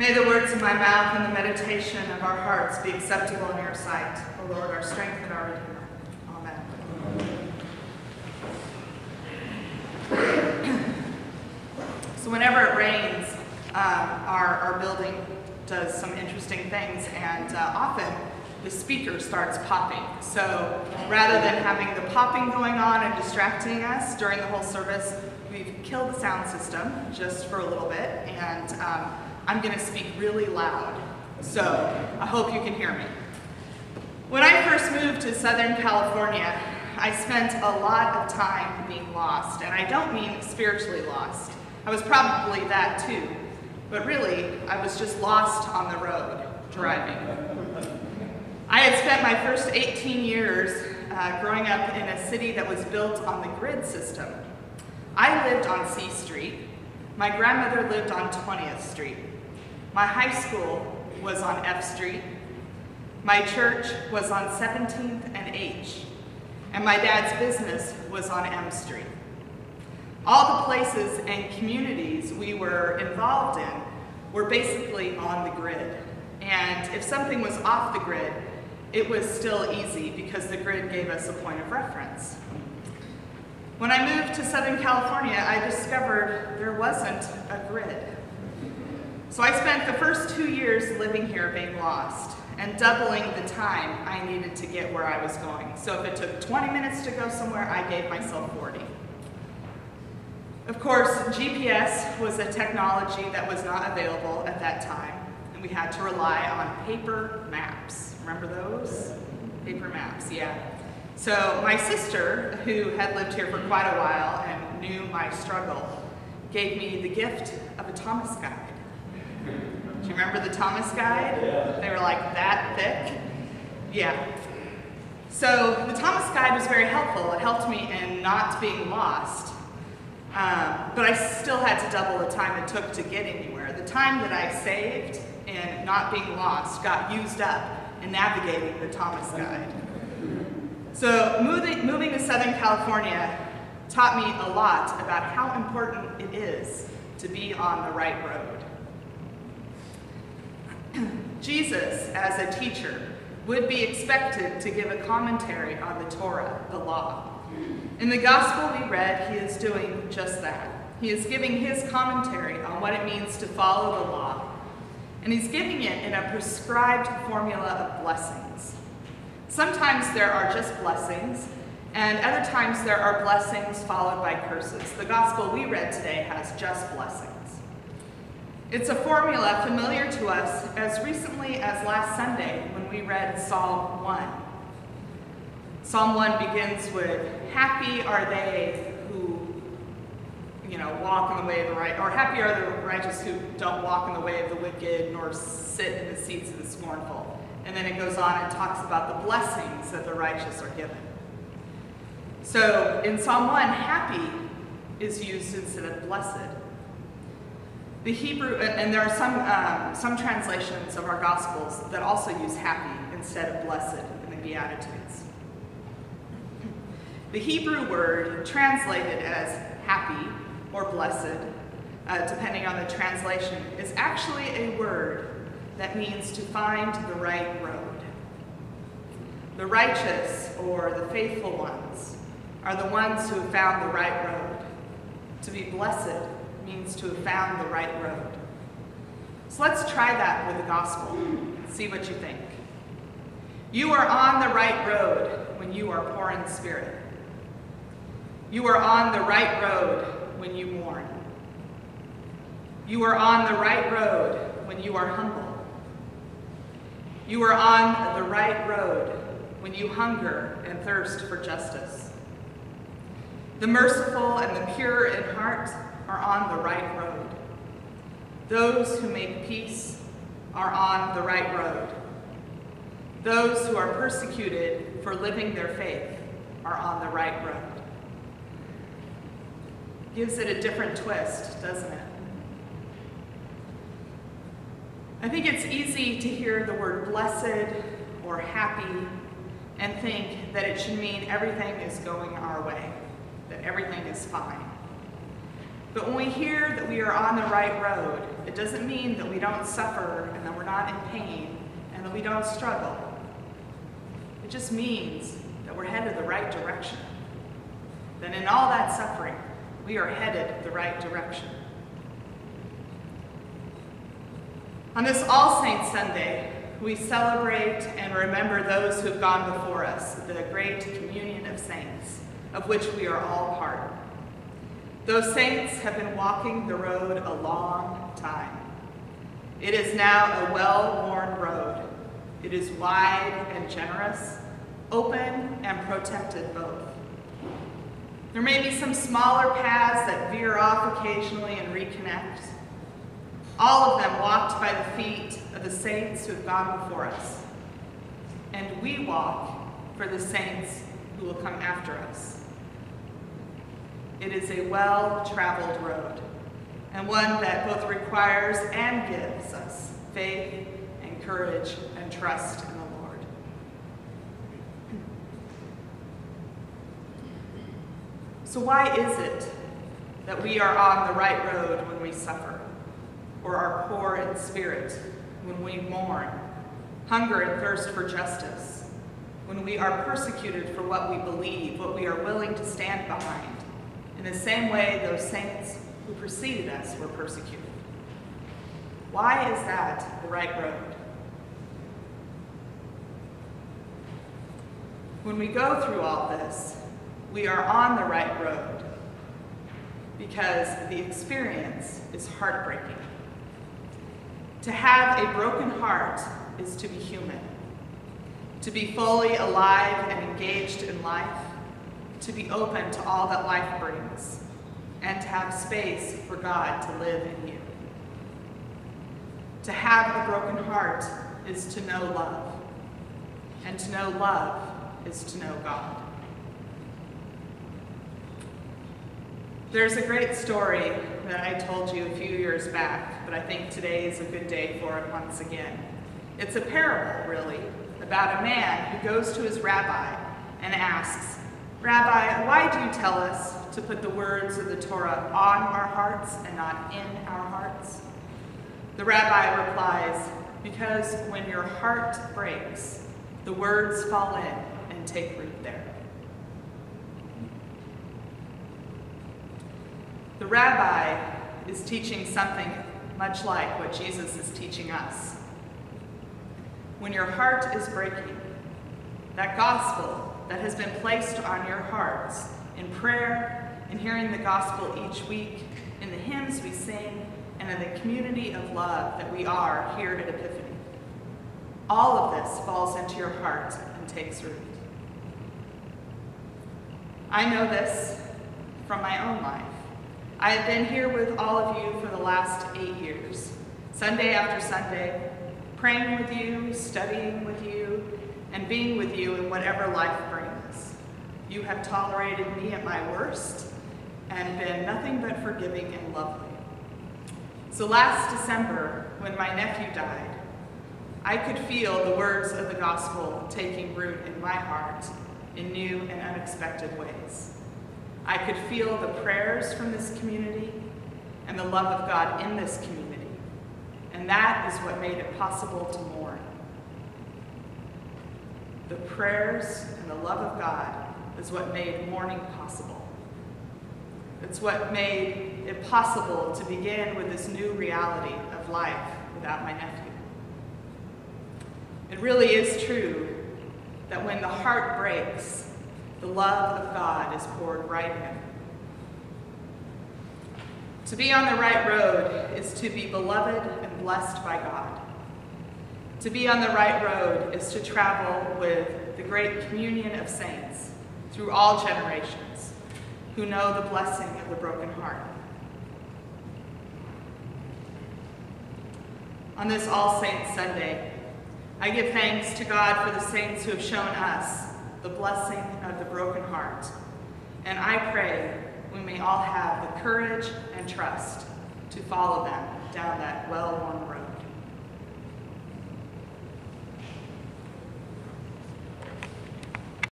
May the words of my mouth and the meditation of our hearts be acceptable in your sight, O Lord, our strength and our Redeemer. Amen. So whenever it rains, our building does some interesting things, and often the speaker starts popping. So rather than having the popping going on and distracting us during the whole service, we've killed the sound system just for a little bit, and I'm going to speak really loud, so I hope you can hear me. When I first moved to Southern California, I spent a lot of time being lost, and I don't mean spiritually lost. I was probably that too, but really, I was just lost on the road, driving. I had spent my first 18 years growing up in a city that was built on the grid system. I lived on C Street. My grandmother lived on 20th Street. My high school was on F Street. My church was on 17th and H. And my dad's business was on M Street. All the places and communities we were involved in were basically on the grid. And if something was off the grid, it was still easy because the grid gave us a point of reference. When I moved to Southern California, I discovered there wasn't a grid. So I spent the first 2 years living here being lost and doubling the time I needed to get where I was going. So if it took 20 minutes to go somewhere, I gave myself 40. Of course, GPS was a technology that was not available at that time, and we had to rely on paper maps. Remember those? Paper maps, yeah. So my sister, who had lived here for quite a while and knew my struggle, gave me the gift of a Thomas guide. Do you remember the Thomas guide? Yeah. They were like that thick. Yeah. So the Thomas guide was very helpful. It helped me in not being lost. But I still had to double the time it took to get anywhere. The time that I saved in not being lost got used up in navigating the Thomas guide. So moving to Southern California taught me a lot about how important it is to be on the right road. Jesus, as a teacher, would be expected to give a commentary on the Torah, the law. In the gospel we read, he is doing just that. He is giving his commentary on what it means to follow the law, and he's giving it in a prescribed formula of blessings. Sometimes there are just blessings, and other times there are blessings followed by curses. The gospel we read today has just blessings. It's a formula familiar to us as recently as last Sunday when we read Psalm 1. Psalm 1 begins with, happy are they who, walk in the way of the right, or happy are the righteous who don't walk in the way of the wicked, nor sit in the seats of the scornful. And then it goes on and talks about the blessings that the righteous are given. So in Psalm 1, happy is used instead of blessed. The Hebrew, and there are some translations of our Gospels that also use happy instead of blessed in the Beatitudes. The Hebrew word translated as happy or blessed, depending on the translation, is actually a word that means to find the right road. The righteous, or the faithful ones, are the ones who have found the right road. To be blessed means to have found the right road. So let's try that with the gospel. See what you think. You are on the right road when you are poor in spirit. You are on the right road when you mourn. You are on the right road when you are humble. You are on the right road when you hunger and thirst for justice. The merciful and the pure in heart are on the right road. Those who make peace are on the right road. Those who are persecuted for living their faith are on the right road. Gives it a different twist, doesn't it? I think it's easy to hear the word blessed or happy and think that it should mean everything is going our way, that everything is fine. But when we hear that we are on the right road, it doesn't mean that we don't suffer and that we're not in pain and that we don't struggle. It just means that we're headed the right direction. That in all that suffering, we are headed the right direction. On this All Saints Sunday, we celebrate and remember those who have gone before us, the great communion of saints, of which we are all part. Those saints have been walking the road a long time. It is now a well-worn road. It is wide and generous, open and protected both. There may be some smaller paths that veer off occasionally and reconnect. All of them walked by the feet of the saints who have gone before us. And we walk for the saints who will come after us. It is a well-traveled road, and one that both requires and gives us faith and courage and trust in the Lord. So why is it that we are on the right road when we suffer, or are poor in spirit when we mourn, hunger and thirst for justice, when we are persecuted for what we believe, what we are willing to stand behind, in the same way those saints who preceded us were persecuted? Why is that the right road? When we go through all this, we are on the right road because the experience is heartbreaking. To have a broken heart is to be human, to be fully alive and engaged in life, to be open to all that life brings, and to have space for God to live in you. To have a broken heart is to know love, and to know love is to know God. There's a great story that I told you a few years back, but I think today is a good day for it once again. It's a parable, really, about a man who goes to his rabbi and asks, "Rabbi, why do you tell us to put the words of the Torah on our hearts and not in our hearts?" The rabbi replies, "Because when your heart breaks, the words fall in and take root there." The rabbi is teaching something much like what Jesus is teaching us. When your heart is breaking, that gospel that has been placed on your hearts in prayer, in hearing the gospel each week, in the hymns we sing, and in the community of love that we are here at Epiphany, all of this falls into your heart and takes root. I know this from my own life. I have been here with all of you for the last 8 years, Sunday after Sunday, praying with you, studying with you, and being with you in whatever life brings. You have tolerated me at my worst and been nothing but forgiving and lovely. So last December, when my nephew died, I could feel the words of the gospel taking root in my heart in new and unexpected ways. I could feel the prayers from this community and the love of God in this community, and that is what made it possible to mourn. The prayers and the love of God is what made mourning possible. It's what made it possible to begin with this new reality of life without my nephew. It really is true that when the heart breaks, the love of God is poured right in. To be on the right road is to be beloved and blessed by God. To be on the right road is to travel with the great communion of saints through all generations who know the blessing of the broken heart. On this All Saints Sunday, I give thanks to God for the saints who have shown us the blessing of the broken heart. And I pray we may all have the courage and trust to follow them down that well-worn road.